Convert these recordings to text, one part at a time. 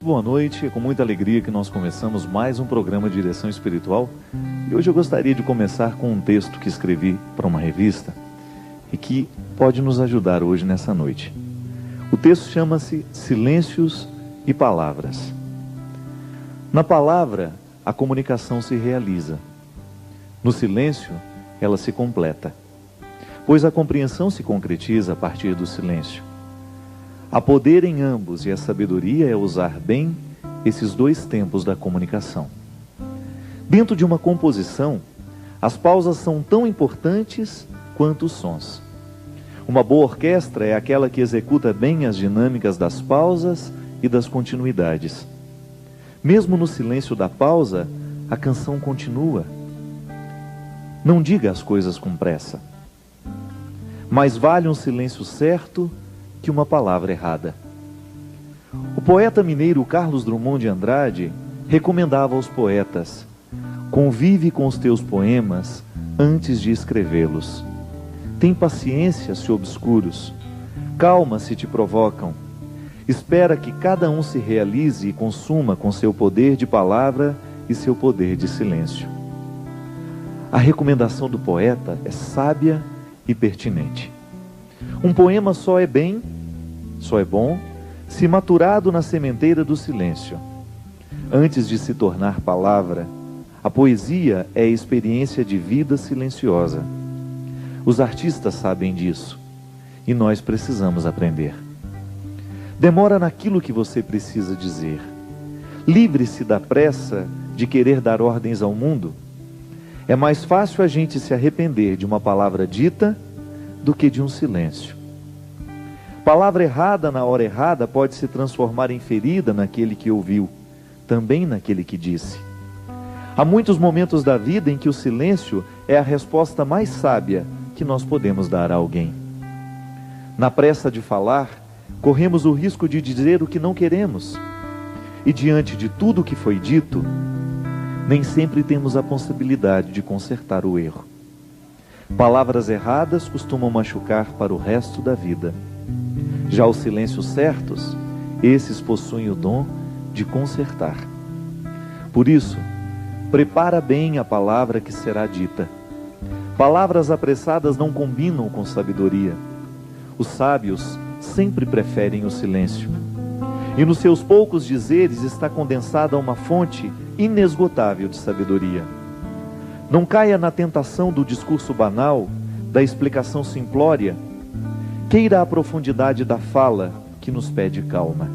Boa noite, é com muita alegria que nós começamos mais um programa de direção espiritual. E hoje eu gostaria de começar com um texto que escrevi para uma revista e que pode nos ajudar hoje nessa noite. O texto chama-se Silêncios e Palavras. Na palavra, a comunicação se realiza. No silêncio, ela se completa, pois a compreensão se concretiza a partir do silêncio. Há poder em ambos e a sabedoria é usar bem esses dois tempos da comunicação. Dentro de uma composição, as pausas são tão importantes quanto os sons. Uma boa orquestra é aquela que executa bem as dinâmicas das pausas e das continuidades. Mesmo no silêncio da pausa, a canção continua. Não diga as coisas com pressa. Mais vale um silêncio certo que uma palavra errada. O poeta mineiro Carlos Drummond de Andrade recomendava aos poetas: convive com os teus poemas antes de escrevê-los. Tem paciência se obscuros, calma se te provocam. Espera que cada um se realize e consuma com seu poder de palavra e seu poder de silêncio. A recomendação do poeta é sábia e pertinente. Um poema só é bom, se maturado na sementeira do silêncio. Antes de se tornar palavra, a poesia é a experiência de vida silenciosa. Os artistas sabem disso, e nós precisamos aprender. Demora naquilo que você precisa dizer. Livre-se da pressa de querer dar ordens ao mundo. É mais fácil a gente se arrepender de uma palavra dita do que de um silêncio. Palavra errada na hora errada pode se transformar em ferida naquele que ouviu, também naquele que disse. Há muitos momentos da vida em que o silêncio é a resposta mais sábia que nós podemos dar a alguém. Na pressa de falar, corremos o risco de dizer o que não queremos. E diante de tudo o que foi dito, nem sempre temos a possibilidade de consertar o erro. Palavras erradas costumam machucar para o resto da vida. Já os silêncios certos, esses possuem o dom de consertar. Por isso, prepara bem a palavra que será dita. Palavras apressadas não combinam com sabedoria. Os sábios sempre preferem o silêncio. E nos seus poucos dizeres está condensada uma fonte inesgotável de sabedoria. Não caia na tentação do discurso banal, da explicação simplória. Queira a profundidade da fala que nos pede calma.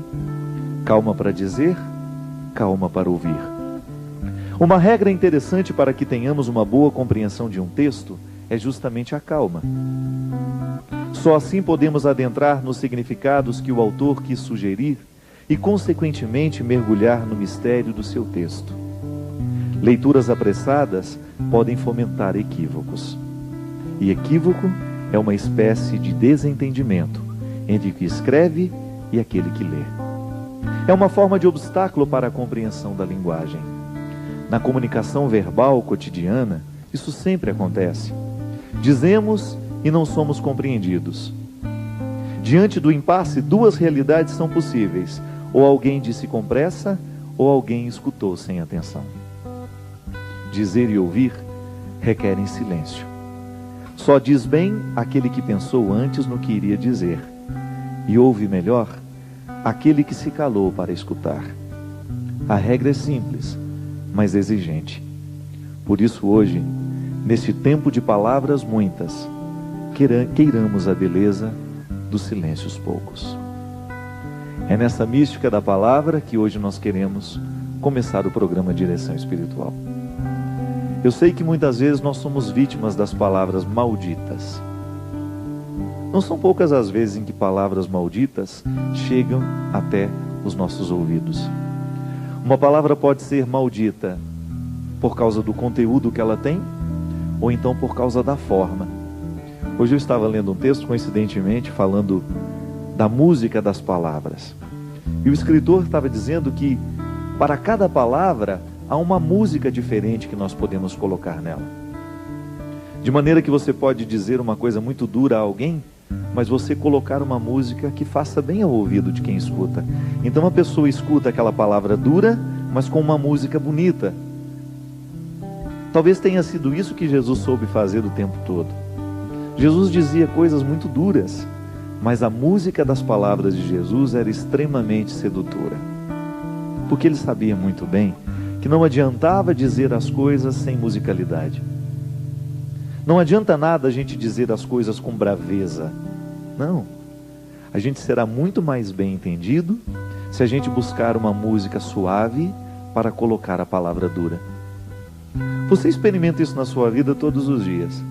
Calma para dizer, calma para ouvir. Uma regra interessante para que tenhamos uma boa compreensão de um texto é justamente a calma. Só assim podemos adentrar nos significados que o autor quis sugerir e, consequentemente, mergulhar no mistério do seu texto. Leituras apressadas podem fomentar equívocos. E equívoco é uma espécie de desentendimento entre o que escreve e aquele que lê. É uma forma de obstáculo para a compreensão da linguagem. Na comunicação verbal cotidiana, isso sempre acontece. Dizemos e não somos compreendidos. Diante do impasse, duas realidades são possíveis: ou alguém disse com pressa, ou alguém escutou sem atenção. Dizer e ouvir requerem silêncio. Só diz bem aquele que pensou antes no que iria dizer, e ouve melhor aquele que se calou para escutar. A regra é simples, mas exigente. Por isso hoje, neste tempo de palavras muitas, queiramos a beleza dos silêncios poucos. É nessa mística da palavra que hoje nós queremos começar o programa Direção Espiritual. Eu sei que muitas vezes nós somos vítimas das palavras malditas. Não são poucas as vezes em que palavras malditas chegam até os nossos ouvidos. Uma palavra pode ser maldita por causa do conteúdo que ela tem, ou então por causa da forma. Hoje eu estava lendo um texto, coincidentemente, falando da música das palavras. E o escritor estava dizendo que para cada palavra há uma música diferente que nós podemos colocar nela. De maneira que você pode dizer uma coisa muito dura a alguém, mas você colocar uma música que faça bem ao ouvido de quem escuta. Então a pessoa escuta aquela palavra dura, mas com uma música bonita. Talvez tenha sido isso que Jesus soube fazer o tempo todo. Jesus dizia coisas muito duras, mas a música das palavras de Jesus era extremamente sedutora. Porque ele sabia muito bem que não adiantava dizer as coisas sem musicalidade. Não adianta nada a gente dizer as coisas com braveza. Não. A gente será muito mais bem entendido se a gente buscar uma música suave para colocar a palavra dura. Você experimenta isso na sua vida todos os dias.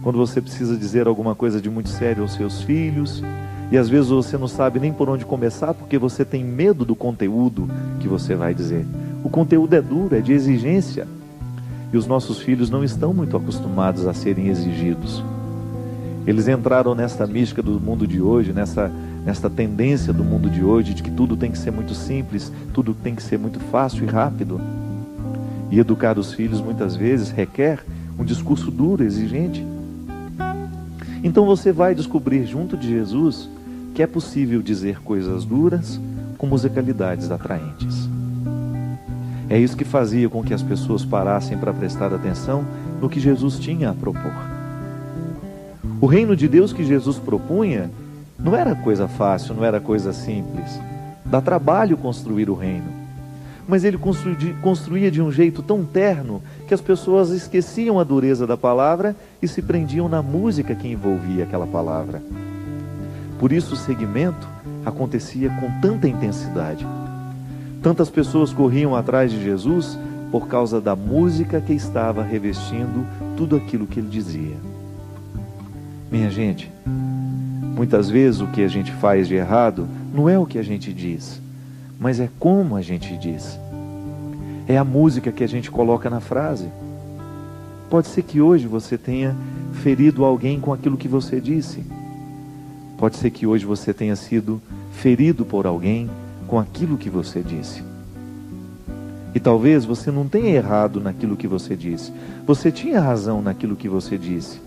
Quando você precisa dizer alguma coisa de muito sério aos seus filhos, e às vezes você não sabe nem por onde começar, porque você tem medo do conteúdo que você vai dizer. O conteúdo é duro, é de exigência. E os nossos filhos não estão muito acostumados a serem exigidos. Eles entraram nesta mística do mundo de hoje, nesta tendência do mundo de hoje, de que tudo tem que ser muito simples, tudo tem que ser muito fácil e rápido. E educar os filhos muitas vezes requer um discurso duro, exigente. Então você vai descobrir junto de Jesus que é possível dizer coisas duras com musicalidades atraentes. É isso que fazia com que as pessoas parassem para prestar atenção no que Jesus tinha a propor. O reino de Deus que Jesus propunha não era coisa fácil, não era coisa simples. Dá trabalho construir o reino. Mas ele construía de um jeito tão terno que as pessoas esqueciam a dureza da palavra e se prendiam na música que envolvia aquela palavra. Por isso o seguimento acontecia com tanta intensidade. Tantas pessoas corriam atrás de Jesus por causa da música que estava revestindo tudo aquilo que ele dizia. Minha gente, muitas vezes o que a gente faz de errado não é o que a gente diz, mas é como a gente diz. É a música que a gente coloca na frase. Pode ser que hoje você tenha ferido alguém com aquilo que você disse. Pode ser que hoje você tenha sido ferido por alguém com aquilo que você disse. E talvez você não tenha errado naquilo que você disse. Você tinha razão naquilo que você disse.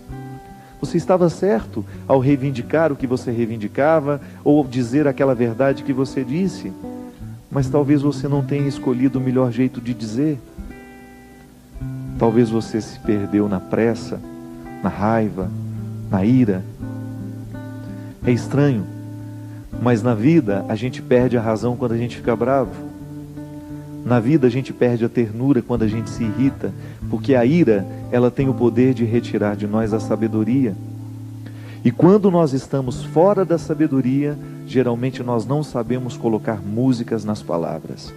Você estava certo ao reivindicar o que você reivindicava ou dizer aquela verdade que você disse. Mas talvez você não tenha escolhido o melhor jeito de dizer. Talvez você se perdeu na pressa, na raiva, na ira. É estranho, mas na vida a gente perde a razão quando a gente fica bravo. Na vida a gente perde a ternura quando a gente se irrita, porque a ira, ela tem o poder de retirar de nós a sabedoria. E quando nós estamos fora da sabedoria, geralmente nós não sabemos colocar músicas nas palavras.